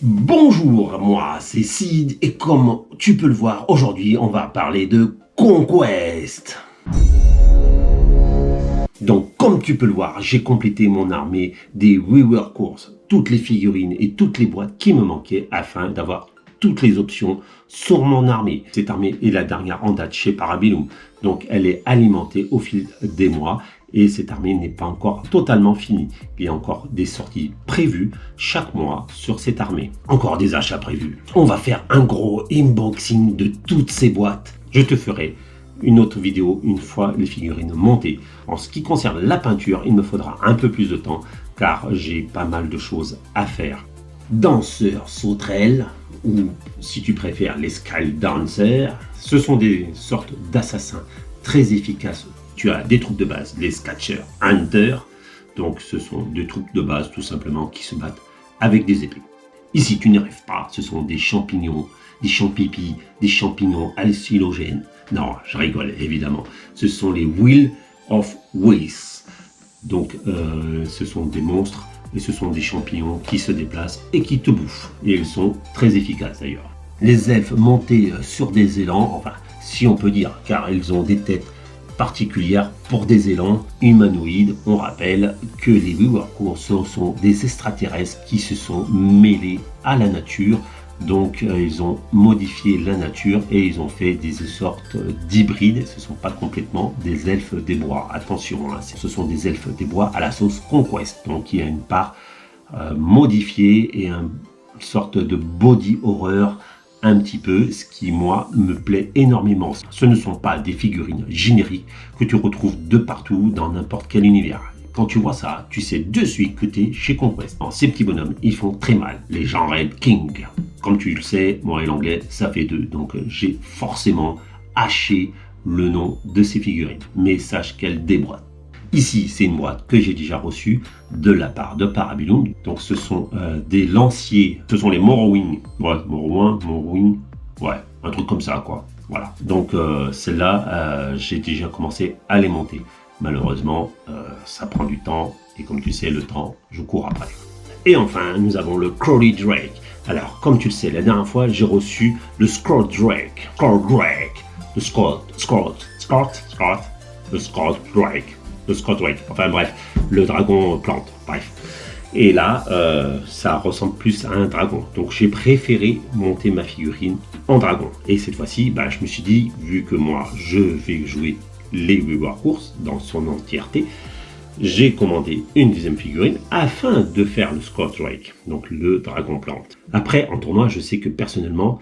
Bonjour, moi c'est Sid et comme tu peux le voir, aujourd'hui on va parler de Conquest. Donc comme tu peux le voir, j'ai complété mon armée des Rework Courses, toutes les figurines et toutes les boîtes qui me manquaient afin d'avoir toutes les options sur mon armée. Cette armée est la dernière en date chez Parabellum, donc elle est alimentée au fil des mois et cette armée n'est pas encore totalement finie. Il y a encore des sorties prévues chaque mois sur cette armée. Encore des achats prévus. On va faire un gros unboxing de toutes ces boîtes. Je te ferai une autre vidéo une fois les figurines montées. En ce qui concerne la peinture, il me faudra un peu plus de temps car j'ai pas mal de choses à faire. Danseurs sauterelles, ou si tu préfères les Sky Dancers, ce sont des sortes d'assassins très efficaces. Tu as des troupes de base, les Scatchers Hunter, donc ce sont des troupes de base tout simplement qui se battent avec des épées. Ici tu n'y rêves pas, ce sont des champignons, des champipis, des champignons hallucinogènes. Non, je rigole évidemment, ce sont les Will of Wisps. Donc ce sont des monstres et ce sont des champignons qui se déplacent et qui te bouffent. Et ils sont très efficaces d'ailleurs. Les elfes montés sur des élans, enfin si on peut dire, car ils ont des têtes particulières pour des élans humanoïdes. On rappelle que les Rework Courses sont des extraterrestres qui se sont mêlés à la nature. Donc ils ont modifié la nature et ils ont fait des sortes d'hybrides. Ce ne sont pas complètement des elfes des bois. Attention, hein, ce sont des elfes des bois à la sauce Conquest. Donc il y a une part modifiée et une sorte de body horror un petit peu, ce qui moi me plaît énormément. Ce ne sont pas des figurines génériques que tu retrouves de partout dans n'importe quel univers. Quand tu vois ça, tu sais de suite que tu es chez Conquest. Ces petits bonhommes, ils font très mal. Les gens Red King. Comme tu le sais, moi et l'anglais, ça fait deux. Donc j'ai forcément haché le nom de ces figurines. Mais sache qu'elles déboîtent. Ici, c'est une boîte que j'ai déjà reçue de la part de Parabellum. Donc ce sont des lanciers. Ce sont les Morrowind. Ouais, Morrowind. Ouais, un truc comme ça, quoi. Voilà. Donc celle-là, j'ai déjà commencé à les monter. Malheureusement, ça prend du temps, et comme tu sais, le temps, je cours après. Et enfin, nous avons le Crowley Drake. Alors, comme tu le sais, la dernière fois, j'ai reçu le Scott Drake. Le Scott Drake. Enfin bref, le dragon plante. Bref. Et là, ça ressemble plus à un dragon. Donc j'ai préféré monter ma figurine en dragon. Et cette fois-ci, je me suis dit, vu que moi, je vais jouer les Rework Courses dans son entièreté, j'ai commandé une deuxième figurine afin de faire le Scott Drake, donc le dragon plante. Après, en tournoi, je sais que personnellement,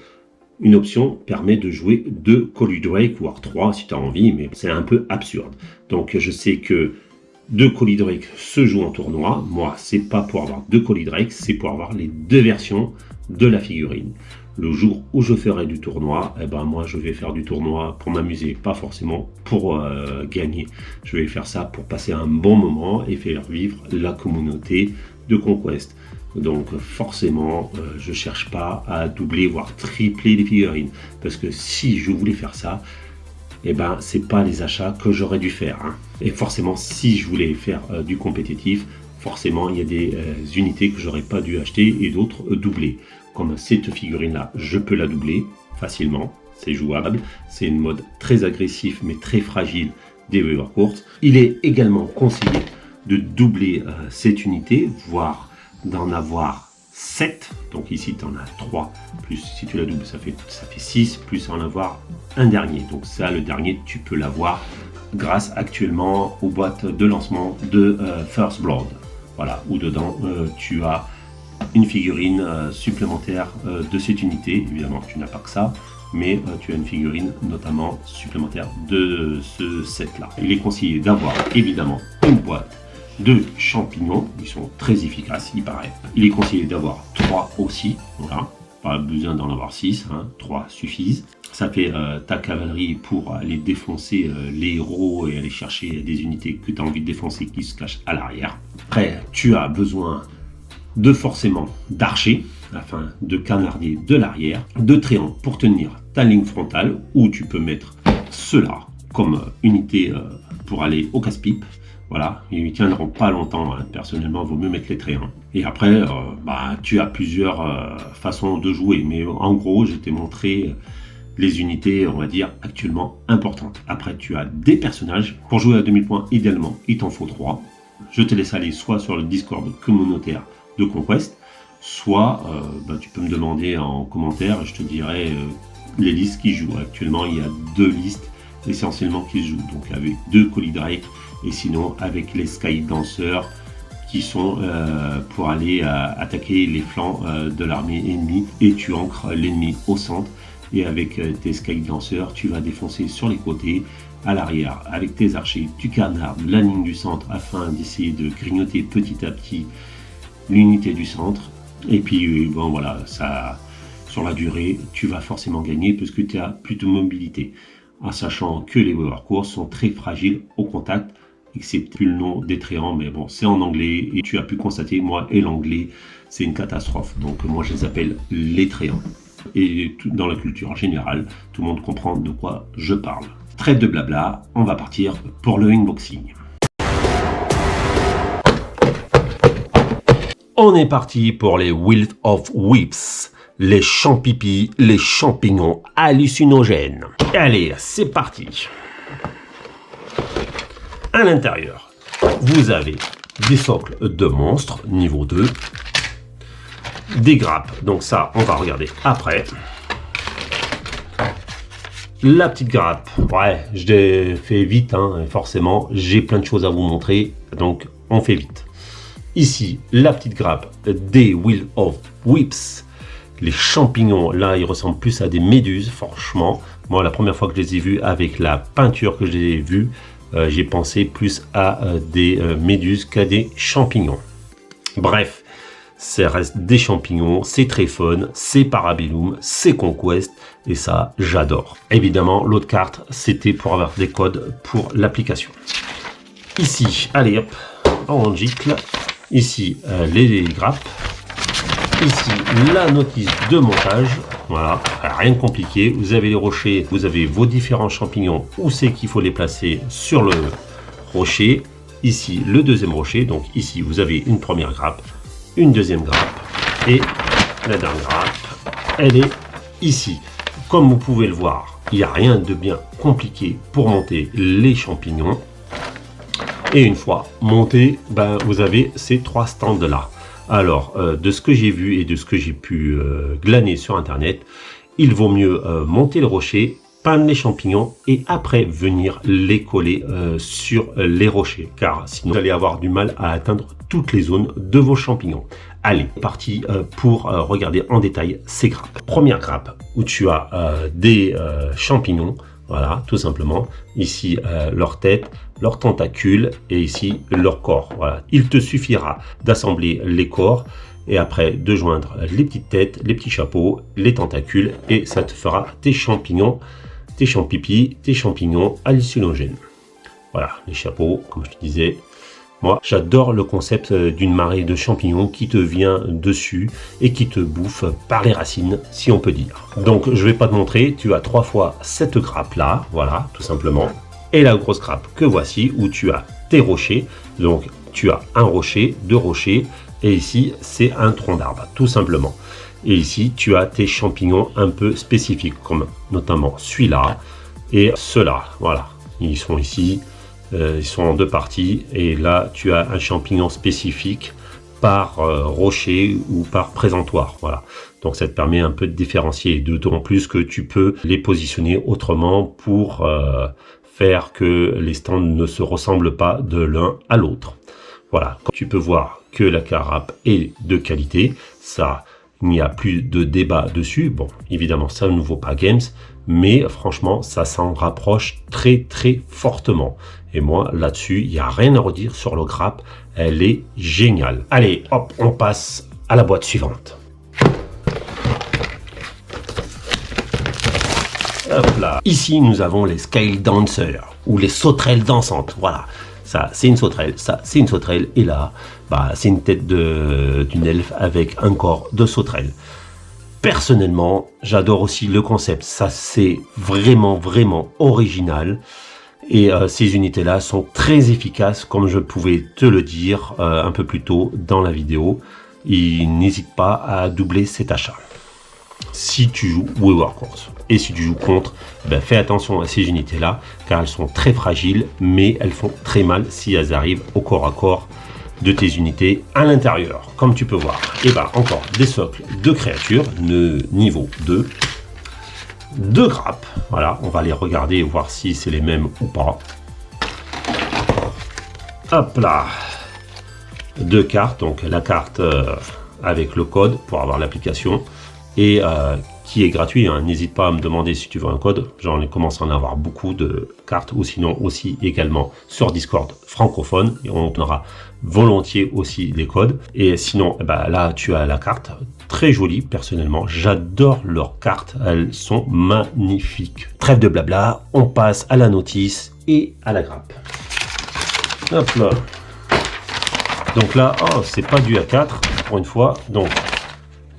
une option permet de jouer 2 Crowley Drake, voire 3 si tu as envie, mais c'est un peu absurde. Donc je sais que 2 Crowley Drake se jouent en tournoi. Moi, c'est pas pour avoir 2 Crowley Drake, c'est pour avoir les deux versions de la figurine. Le jour où je ferai du tournoi, moi je vais faire du tournoi pour m'amuser, pas forcément pour gagner. Je vais faire ça pour passer un bon moment et faire vivre la communauté de Conquest. Donc forcément, je cherche pas à doubler voire tripler les figurines, parce que si je voulais faire ça, c'est pas les achats que j'aurais dû faire. Hein. Et forcément, si je voulais faire du compétitif, forcément il y a des unités que j'aurais pas dû acheter et d'autres doubler. Comme cette figurine là, je peux la doubler facilement, c'est jouable, c'est une mode très agressif mais très fragile des Rework Courses. Il est également conseillé de doubler cette unité, voire d'en avoir 7, donc ici tu en as 3, plus si tu la doubles ça fait 6, plus en avoir un dernier, donc ça le dernier tu peux l'avoir grâce actuellement aux boîtes de lancement de First Blood, voilà, où dedans tu as une figurine supplémentaire de cette unité. Évidemment tu n'as pas que ça, mais tu as une figurine notamment supplémentaire de ce set là. Il est conseillé d'avoir évidemment une boîte de champignons, ils sont très efficaces il paraît. Il est conseillé d'avoir 3 aussi, voilà, pas besoin d'en avoir 6, hein, 3 suffisent. Ça fait ta cavalerie pour aller défoncer les héros et aller chercher des unités que tu as envie de défoncer qui se cachent à l'arrière. Après tu as besoin de forcément d'archers afin de canardier de l'arrière, de tréants pour tenir ta ligne frontale, où tu peux mettre cela comme unité pour aller au casse-pipe. Voilà, ils ne tiendront pas longtemps, hein. Personnellement, il vaut mieux mettre les traits. Hein. Et après, tu as plusieurs façons de jouer. Mais en gros, je t'ai montré les unités, on va dire, actuellement importantes. Après, tu as des personnages. Pour jouer à 2000 points, idéalement, il t'en faut 3. Je te laisse aller soit sur le Discord communautaire de Conquest, soit tu peux me demander en commentaire, je te dirai les listes qui jouent. Actuellement, il y a 2 listes essentiellement qui se jouent. Donc avec 2 Collie Drake et sinon avec les Sky Dancers qui sont pour aller attaquer les flancs de l'armée ennemie et tu ancres l'ennemi au centre. Et avec tes Sky Dancers, tu vas défoncer sur les côtés, à l'arrière. Avec tes archers, tu canardes la ligne du centre afin d'essayer de grignoter petit à petit l'unité du centre. Et puis, bon voilà, ça, sur la durée, tu vas forcément gagner parce que tu as plus de mobilité. En sachant que les Warrior Course sont très fragiles au contact, excepté le nom des tréants, mais bon, c'est en anglais et tu as pu constater, moi et l'anglais, c'est une catastrophe. Donc moi, je les appelle les tréants. Et dans la culture générale, tout le monde comprend de quoi je parle. Trêve de blabla, on va partir pour le unboxing. On est parti pour les Will of Whips, les champipis, les champignons hallucinogènes. Allez, c'est parti. À l'intérieur, vous avez des socles de monstres niveau 2. Des grappes, donc ça on va regarder après. La petite grappe, ouais, je l'ai fait vite, hein, forcément, j'ai plein de choses à vous montrer, donc on fait vite. Ici, la petite grappe des Will of Whips. Les champignons, là, ils ressemblent plus à des méduses, franchement. Moi, la première fois que je les ai vus, avec la peinture que j'ai vue, j'ai pensé plus à des méduses qu'à des champignons. Bref. Ça reste des champignons, c'est très fun, c'est Parabellum, c'est Conquest, et ça, j'adore. Évidemment, l'autre carte, c'était pour avoir des codes pour l'application. Ici, allez hop, en gicle. Ici, les grappes. Ici, la notice de montage. Voilà, rien de compliqué. Vous avez les rochers, vous avez vos différents champignons, où c'est qu'il faut les placer sur le rocher. Ici, le deuxième rocher, donc ici, vous avez une première grappe, une deuxième grappe et la dernière grappe, elle est ici. Comme vous pouvez le voir, il n'y a rien de bien compliqué pour monter les champignons. Et une fois monté, vous avez ces 3 stands là. Alors, de ce que j'ai vu et de ce que j'ai pu glaner sur internet, il vaut mieux monter le rocher, peindre les champignons et après venir les coller sur les rochers, car sinon vous allez avoir du mal à atteindre toutes les zones de vos champignons. Allez, parti pour regarder en détail ces grappes. Première grappe où tu as des champignons, voilà, tout simplement. Ici, leur tête, leurs tentacules et ici, leur corps. Voilà. Il te suffira d'assembler les corps et après de joindre les petites têtes, les petits chapeaux, les tentacules et ça te fera tes champignons, tes champipis, tes champignons hallucinogènes. Voilà, les chapeaux, comme je te disais. Moi, j'adore le concept d'une marée de champignons qui te vient dessus et qui te bouffe par les racines, si on peut dire. Donc, je vais pas te montrer, tu as 3 fois cette grappe-là, voilà, tout simplement. Et la grosse grappe que voici, où tu as tes rochers. Donc, tu as un rocher, 2 rochers, et ici, c'est un tronc d'arbre, tout simplement. Et ici, tu as tes champignons un peu spécifiques, comme notamment celui-là et ceux-là. Voilà, ils sont ici, ils sont en 2 parties. Et là, tu as un champignon spécifique par rocher ou par présentoir. Voilà, donc ça te permet un peu de différencier. D'autant plus que tu peux les positionner autrement pour faire que les stands ne se ressemblent pas de l'un à l'autre. Voilà, tu peux voir que la carapace est de qualité. Ça, il n'y a plus de débat dessus. Bon, évidemment, ça ne vaut pas Games, mais franchement, ça s'en rapproche très très fortement. Et moi, là-dessus, il n'y a rien à redire sur le grappe. Elle est géniale. Allez, hop, on passe à la boîte suivante. Hop là. Ici, nous avons les Scale Dancers, ou les sauterelles dansantes. Voilà. Ça, c'est une sauterelle, ça, c'est une sauterelle, et là, c'est une tête d'une elfe avec un corps de sauterelle. Personnellement, j'adore aussi le concept, ça c'est vraiment, vraiment original. Et ces unités-là sont très efficaces, comme je pouvais te le dire un peu plus tôt dans la vidéo. N'hésite pas à doubler cet achat. Si tu joues Warcourse et si tu joues contre, ben fais attention à ces unités-là, car elles sont très fragiles, mais elles font très mal si elles arrivent au corps à corps de tes unités à l'intérieur, comme tu peux voir. Et ben encore des socles de créatures, niveau 2. 2 grappes, voilà, on va les regarder et voir si c'est les mêmes ou pas. Hop là, 2 cartes, donc la carte avec le code pour avoir l'application et qui est gratuit, hein. N'hésite pas à me demander si tu veux un code, j'en commence à en avoir beaucoup de cartes, ou sinon aussi également sur Discord francophone, et on aura volontiers aussi des codes. Et sinon, bah, là tu as la carte, très jolie personnellement, j'adore leurs cartes, elles sont magnifiques. Trêve de blabla, on passe à la notice et à la grappe. Hop là. Donc là, oh, c'est pas du A4 pour une fois, donc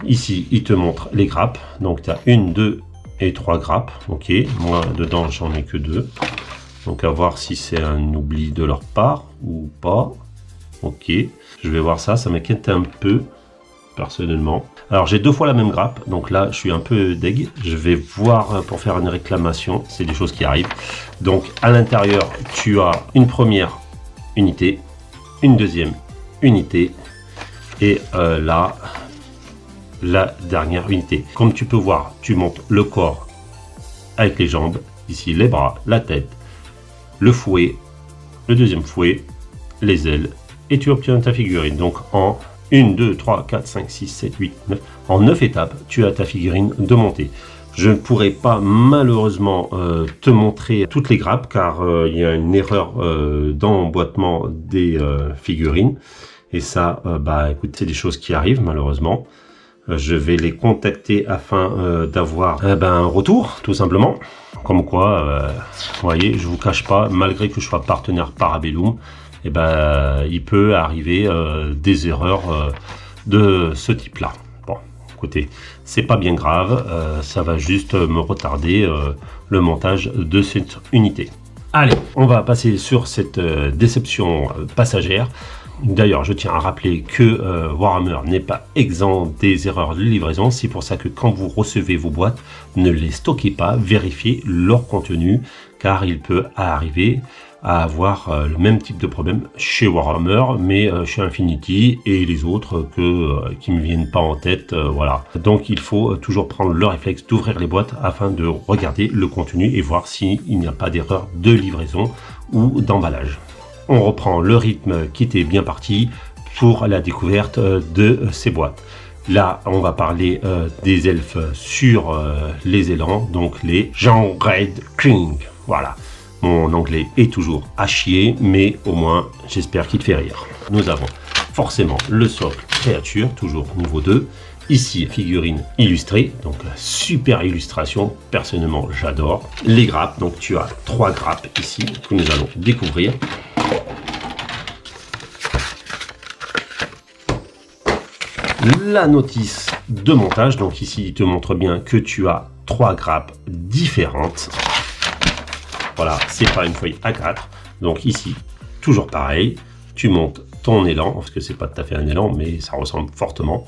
ici, il te montre les grappes. Donc, tu as 1, 2 et 3 grappes. Ok, moi, dedans, j'en ai que 2. Donc, à voir si c'est un oubli de leur part ou pas. Ok, je vais voir ça. Ça m'inquiète un peu, personnellement. Alors, j'ai 2 fois la même grappe. Donc là, je suis un peu deg. Je vais voir pour faire une réclamation. C'est des choses qui arrivent. Donc, à l'intérieur, tu as une première unité, une deuxième unité. Et là... la dernière unité. Comme tu peux voir, tu montes le corps avec les jambes, ici les bras, la tête, le fouet, le deuxième fouet, les ailes, et tu obtiens ta figurine. Donc en 1, 2, 3, 4, 5, 6, 7, 8, 9, en 9 étapes, tu as ta figurine de montée. Je ne pourrai pas malheureusement te montrer toutes les grappes, car il y a une erreur d'emboîtement des figurines. Et ça, bah écoute, c'est des choses qui arrivent malheureusement. Je vais les contacter afin d'avoir un retour, tout simplement. Comme quoi, vous voyez, je vous cache pas, malgré que je sois partenaire Parabellum, il peut arriver des erreurs de ce type-là. Bon, écoutez, c'est pas bien grave, ça va juste me retarder le montage de cette unité. Allez, on va passer sur cette déception passagère. D'ailleurs, je tiens à rappeler que Warhammer n'est pas exempt des erreurs de livraison. C'est pour ça que quand vous recevez vos boîtes, ne les stockez pas, vérifiez leur contenu, car il peut arriver à avoir le même type de problème chez Warhammer, mais chez Infinity et les autres qui ne me viennent pas en tête. Voilà. Donc il faut toujours prendre le réflexe d'ouvrir les boîtes afin de regarder le contenu et voir s'il n'y a pas d'erreur de livraison ou d'emballage. On reprend le rythme qui était bien parti pour la découverte de ces boîtes. Là, on va parler des elfes sur les élans, donc les Genghred King. Voilà, mon anglais est toujours à chier, mais au moins, j'espère qu'il te fait rire. Nous avons forcément le socle créature, toujours niveau 2. Ici, figurine illustrée, donc super illustration, personnellement j'adore. Les grappes, donc tu as 3 grappes ici que nous allons découvrir. La notice de montage, donc ici il te montre bien que tu as 3 grappes différentes. Voilà, c'est pas une feuille A4. Donc ici, toujours pareil, tu montes ton élan, parce que c'est pas tout à fait un élan, mais ça ressemble fortement.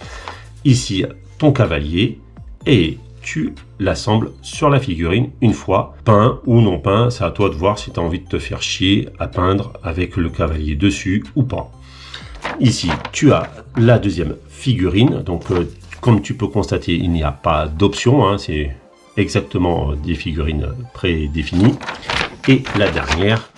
Ici, ton cavalier, et tu l'assembles sur la figurine une fois, peint ou non peint, c'est à toi de voir si tu as envie de te faire chier à peindre avec le cavalier dessus ou pas. Ici, tu as la deuxième figurine, donc comme tu peux constater, il n'y a pas d'option, hein, c'est exactement des figurines prédéfinies. Et la dernière,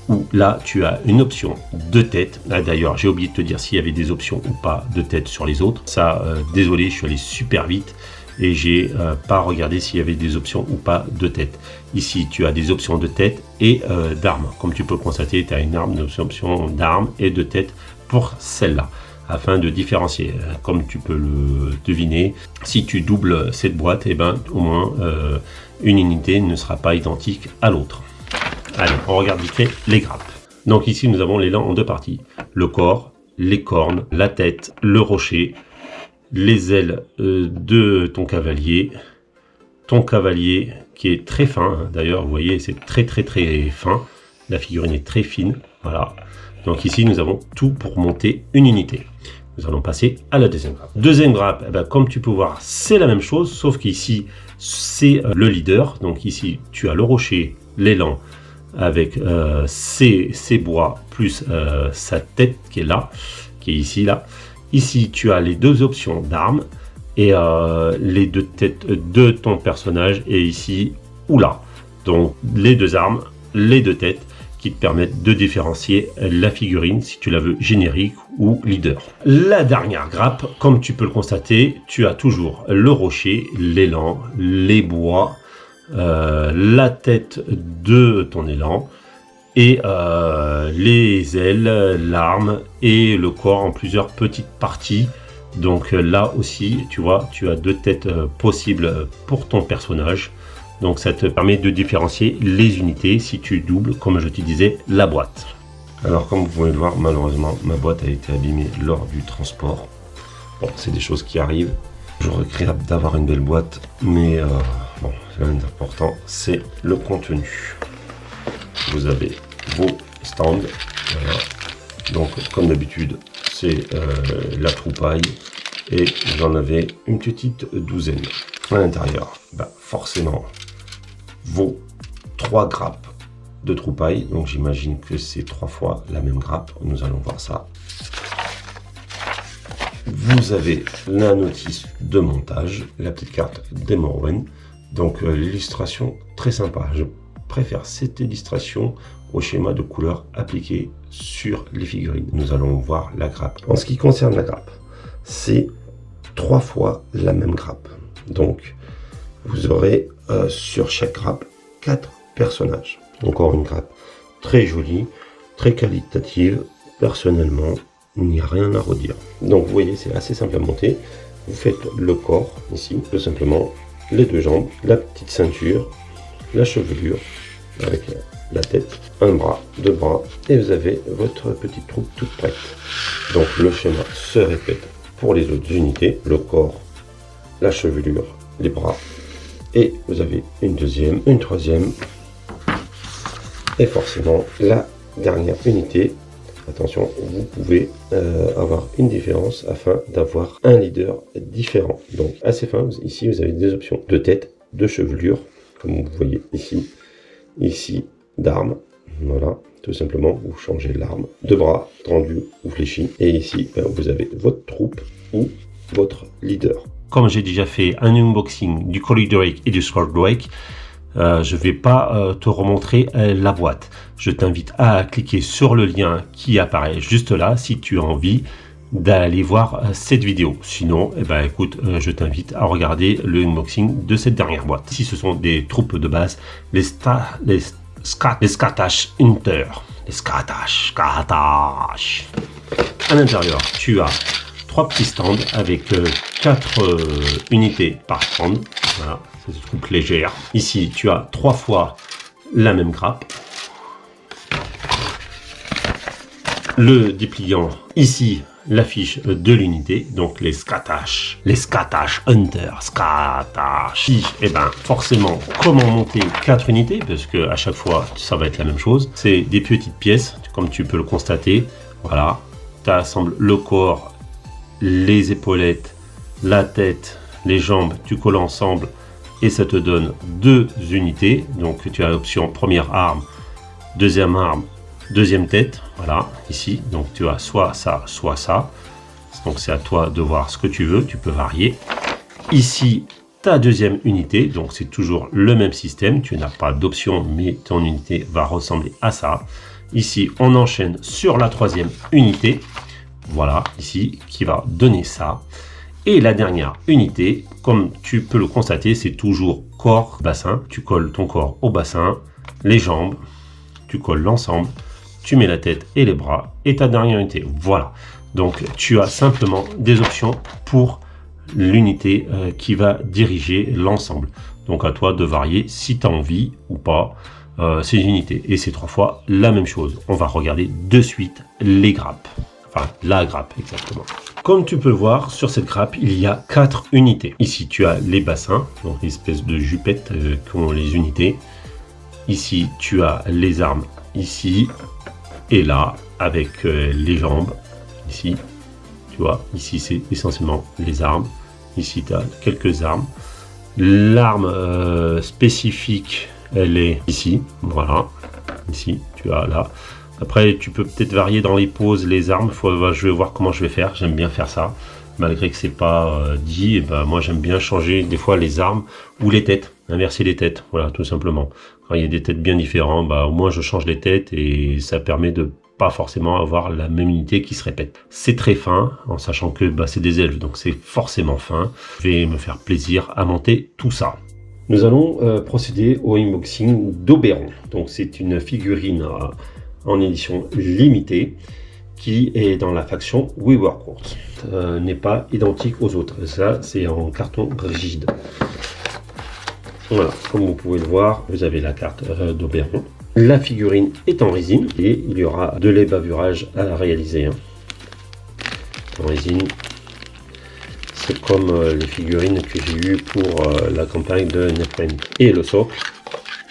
où là tu as une option de tête. D'ailleurs, j'ai oublié de te dire s'il y avait des options ou pas de tête sur les autres. Ça, désolé, je suis allé super vite et j'ai pas regardé s'il y avait des options ou pas de tête. Ici, tu as des options de tête et d'armes. Comme tu peux constater, tu as une option d'armes et de tête pour celle-là, afin de différencier. Comme tu peux le deviner, si tu doubles cette boîte, et au moins une unité ne sera pas identique à l'autre. Allez, on regarde vite fait les grappes. Donc ici, nous avons l'élan en 2 parties. Le corps, les cornes, la tête, le rocher, les ailes de ton cavalier qui est très fin. D'ailleurs, vous voyez, c'est très fin. La figurine est très fine. Voilà. Donc ici, nous avons tout pour monter une unité. Nous allons passer à la deuxième grappe. Deuxième grappe, eh ben, comme tu peux voir, c'est la même chose, sauf qu'ici, c'est le leader. Donc ici, tu as le rocher, l'élan, avec ses bois, plus sa tête qui est là, qui est ici, là. Ici, tu as les deux options d'armes et les deux têtes de ton personnage, et ici ou là. Donc les deux armes, les deux têtes, qui te permettent de différencier la figurine si tu la veux générique ou leader. La dernière grappe, comme tu peux le constater, tu as toujours le rocher, l'élan, les bois, la tête de ton élan et les ailes, l'arme et le corps en plusieurs petites parties. Donc là aussi, tu vois, tu as deux têtes possibles pour ton personnage. Donc ça te permet de différencier les unités si tu doubles, comme je te disais, la boîte. Alors comme vous pouvez le voir, malheureusement, ma boîte a été abîmée lors du transport. Bon, c'est des choses qui arrivent. Toujours agréable d'avoir une belle boîte, mais bon, ce qui est important, c'est le contenu. Vous avez vos stands. Voilà. Donc comme d'habitude, c'est la troupaille. Et j'en avais une petite douzaine. À l'intérieur, forcément, vos 3 grappes de troupaille. Donc j'imagine que c'est 3 fois la même grappe. Nous allons voir ça. Vous avez la notice de montage, la petite carte des Morwen. Donc l'illustration très sympa. Je préfère cette illustration au schéma de couleur appliqué sur les figurines. Nous allons voir la grappe. En ce qui concerne la grappe, c'est 3 fois la même grappe. Donc vous aurez sur chaque grappe 4 personnages. Encore une grappe très jolie, très qualitative. Personnellement, il n'y a rien à redire. Donc vous voyez, c'est assez simple à monter. Vous faites le corps ici, tout simplement, les deux jambes, la petite ceinture, la chevelure avec la tête, un bras, deux bras, et vous avez votre petite troupe toute prête. Donc le schéma se répète pour les autres unités, le corps, la chevelure, les bras, et vous avez une deuxième, une troisième, et forcément la dernière unité. Attention, vous pouvez avoir une différence afin d'avoir un leader différent. Donc assez fin, ici vous avez des options de tête, de chevelure, comme vous voyez ici, ici d'armes, voilà, tout simplement vous changez l'arme, de bras tendu ou fléchi, et ici vous avez votre troupe ou votre leader. Comme j'ai déjà fait un unboxing du Collie Drake et du Squirrel Drake, je ne vais pas te remontrer la boîte. Je t'invite à cliquer sur le lien qui apparaît juste là si tu as envie d'aller voir cette vidéo. Sinon, écoute, je t'invite à regarder le unboxing de cette dernière boîte. Ici, ce sont des troupes de base, les Scatash Hunter. Les Scatash. À l'intérieur, tu as 3 petits stands avec 4 unités par stand. Voilà, c'est une troupe légère. Ici, tu as 3 fois la même grappe. Le dépliant, ici, l'affiche de l'unité, donc les Scatash Hunter, Scatash. Ici, forcément, comment monter 4 unités, parce que à chaque fois, ça va être la même chose. C'est des petites pièces, comme tu peux le constater. Voilà, tu assembles le corps, les épaulettes, la tête, les jambes, tu colles ensemble et ça te donne 2 unités. Donc tu as l'option première arme, deuxième tête, voilà, ici. Donc tu as soit ça, soit ça. Donc c'est à toi de voir ce que tu veux, tu peux varier. Ici, ta deuxième unité, donc c'est toujours le même système, tu n'as pas d'option, mais ton unité va ressembler à ça. Ici, on enchaîne sur la 3e unité. Voilà, ici, qui va donner ça. Et la dernière unité, comme tu peux le constater, c'est toujours corps, bassin. Tu colles ton corps au bassin, les jambes, tu colles l'ensemble, tu mets la tête et les bras, et ta dernière unité. Voilà, donc tu as simplement des options pour l'unité qui va diriger l'ensemble. Donc à toi de varier si tu as envie ou pas ces unités. Et c'est 3 fois la même chose. On va regarder de suite les grappes. Enfin, la grappe exactement. Comme tu peux le voir, sur cette grappe, il y a 4 unités. Ici, tu as les bassins, donc l'espèce de jupette qu'ont les unités. Ici, tu as les armes ici et là, avec les jambes, ici, tu vois, ici c'est essentiellement les armes, ici tu as quelques armes, l'arme spécifique, elle est ici, voilà, ici, tu as là. Après, tu peux peut-être varier dans les poses les armes, je vais voir comment je vais faire, j'aime bien faire ça, malgré que c'est pas dit, et ben, moi j'aime bien changer des fois les armes ou les têtes, inverser les têtes, voilà, tout simplement. Quand il y a des têtes bien différentes, bah, au moins je change les têtes et ça permet de pas forcément avoir la même unité qui se répète. C'est très fin, en sachant que bah, c'est des elfes, donc c'est forcément fin. Je vais me faire plaisir à monter tout ça. Nous allons procéder au unboxing d'Oberon. Donc c'est une figurine en édition limitée qui est dans la faction Weavercourt. N'est pas identique aux autres. Ça, c'est en carton rigide. Voilà, comme vous pouvez le voir, vous avez la carte d'Oberon. La figurine est en résine et il y aura de l'ébavurage à réaliser. En résine, c'est comme les figurines que j'ai eues pour la campagne de Neverwinter. Et le socle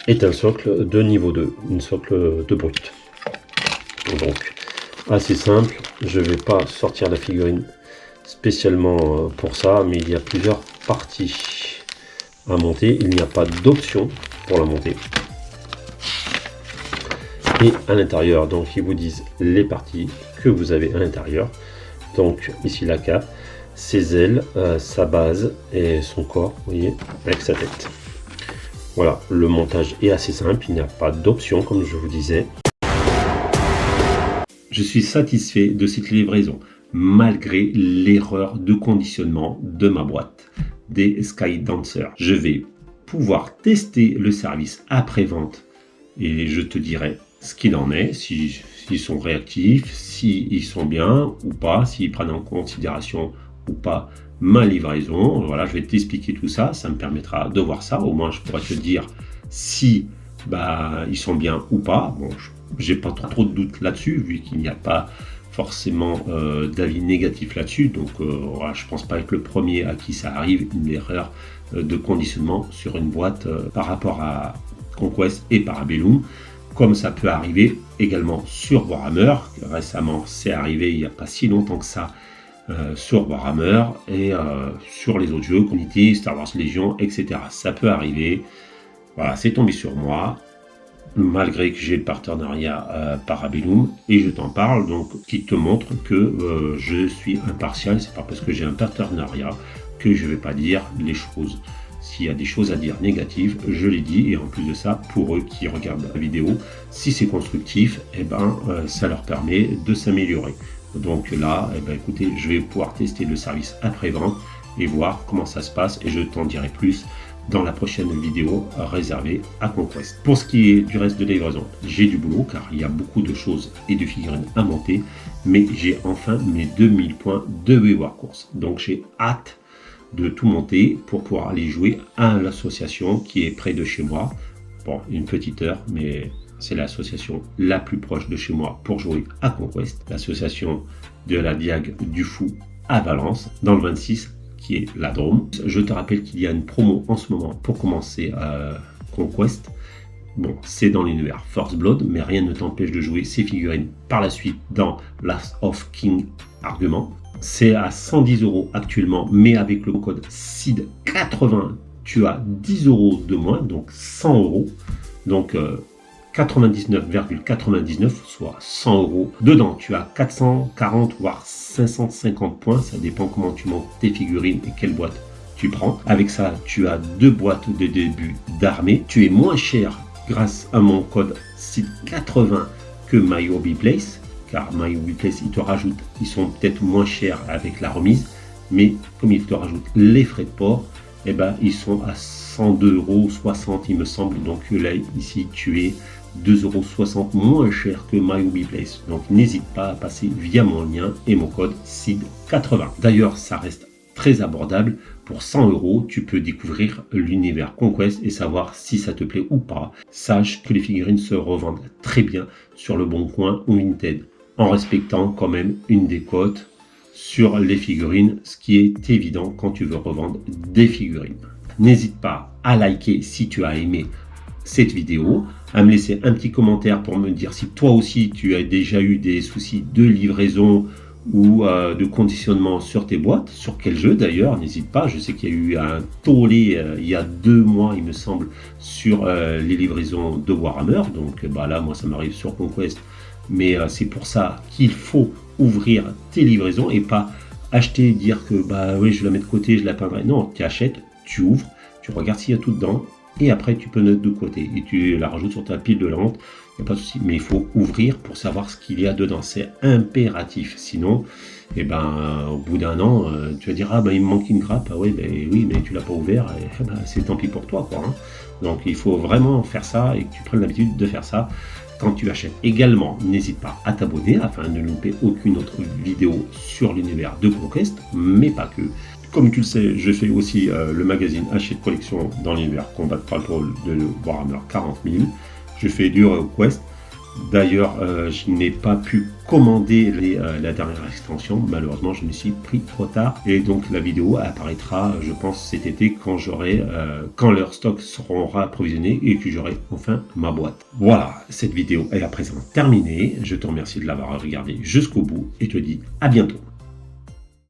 est un socle de niveau 2, une socle de brut. Donc, assez simple, je ne vais pas sortir la figurine spécialement pour ça, mais il y a plusieurs parties à monter. Il n'y a pas d'option pour la monter. Et à l'intérieur, donc ils vous disent les parties que vous avez à l'intérieur. Donc ici la cape, ses ailes, sa base et son corps, vous voyez, avec sa tête. Voilà, le montage est assez simple, il n'y a pas d'option comme je vous disais. Je suis satisfait de cette livraison, malgré l'erreur de conditionnement de ma boîte des Skydancer. Je vais pouvoir tester le service après-vente et je te dirai ce qu'il en est, s'ils sont réactifs, s'ils sont bien ou pas, s'ils prennent en considération ou pas ma livraison. Voilà, je vais t'expliquer tout ça, ça me permettra de voir ça. Au moins, je pourrais te dire si ils sont bien ou pas. Bon, j'ai pas trop de doutes là-dessus, vu qu'il n'y a pas forcément d'avis négatif là-dessus. Donc, voilà, je pense pas être le premier à qui ça arrive, une erreur de conditionnement sur une boîte par rapport à Conquest et Parabellum. Comme ça peut arriver également sur Warhammer. Récemment, c'est arrivé il n'y a pas si longtemps que ça sur Warhammer et sur les autres jeux, Unity, Star Wars Legion, etc. Ça peut arriver. Voilà, c'est tombé sur moi, malgré que j'ai le partenariat Parabellum, et je t'en parle, donc qui te montre que je suis impartial. C'est pas parce que j'ai un partenariat que je ne vais pas dire les choses. S'il y a des choses à dire négatives, je les dis, et en plus de ça, pour eux qui regardent la vidéo, si c'est constructif, ça leur permet de s'améliorer. Donc là, écoutez, je vais pouvoir tester le service après-vente et voir comment ça se passe, et je t'en dirai plus dans la prochaine vidéo réservée à Conquest. Pour ce qui est du reste de la livraison, j'ai du boulot car il y a beaucoup de choses et de figurines à monter, mais j'ai enfin mes 2000 points de Weavercourt. Donc j'ai hâte de tout monter pour pouvoir aller jouer à l'association qui est près de chez moi. Bon, une petite heure, mais c'est l'association la plus proche de chez moi pour jouer à Conquest. L'association de la Diag du Fou à Valence, dans le 26, qui est la Drôme. Je te rappelle qu'il y a une promo en ce moment pour commencer à Conquest. Bon, c'est dans l'univers First Blood, mais rien ne t'empêche de jouer ces figurines par la suite dans Last of King Argument. C'est à 110 € actuellement, mais avec le code SID80, tu as 10 € de moins, donc 100 €. Donc 99,99, soit 100 €. Dedans, tu as 440 voire 550 points, ça dépend comment tu montes tes figurines et quelle boîte tu prends. Avec ça, tu as 2 boîtes de début d'armée. Tu es moins cher grâce à mon code SID80 que My Hobby Place, car My Hobby Place, ils sont peut-être moins chers avec la remise, mais comme ils te rajoutent les frais de port, ils sont à 102,60 € il me semble. Donc là, ici, tu es 2,60 € moins cher que My Hobby Place. Donc n'hésite pas à passer via mon lien et mon code SID80. D'ailleurs, ça reste très abordable. Pour 100 €, tu peux découvrir l'univers Conquest et savoir si ça te plaît ou pas. Sache que les figurines se revendent très bien sur le Bon Coin ou Vinted, en respectant quand même une décote sur les figurines, ce qui est évident quand tu veux revendre des figurines. N'hésite pas à liker si tu as aimé cette vidéo, à me laisser un petit commentaire pour me dire si toi aussi tu as déjà eu des soucis de livraison ou de conditionnement sur tes boîtes, sur quel jeu d'ailleurs, n'hésite pas, je sais qu'il y a eu un tollé il y a 2 mois il me semble sur les livraisons de Warhammer, donc là moi ça m'arrive sur Conquest, mais c'est pour ça qu'il faut ouvrir tes livraisons et pas acheter, dire que oui je la mets de côté, je la peindrai, non, tu achètes, tu ouvres, tu regardes s'il y a tout dedans, et après tu peux mettre de côté, et tu la rajoutes sur ta pile de vente, il n'y a pas de souci, mais il faut ouvrir pour savoir ce qu'il y a dedans, c'est impératif, sinon, au bout d'un an, tu vas dire, il me manque une grappe, oui, mais tu l'as pas ouvert, et, c'est tant pis pour toi, quoi, hein. Donc il faut vraiment faire ça, et que tu prennes l'habitude de faire ça quand tu achètes. Également, n'hésite pas à t'abonner afin de ne louper aucune autre vidéo sur l'univers de Conquest, mais pas que. Comme tu le sais, je fais aussi le magazine Hachette de collection dans l'univers Combat de Patrol de Warhammer 40 000. Je fais du HeroQuest. D'ailleurs, je n'ai pas pu commander la dernière extension. Malheureusement, je me suis pris trop tard. Et donc, la vidéo apparaîtra, je pense, cet été quand leurs stocks seront approvisionnés et que j'aurai enfin ma boîte. Voilà, cette vidéo est à présent terminée. Je te remercie de l'avoir regardée jusqu'au bout et te dis à bientôt.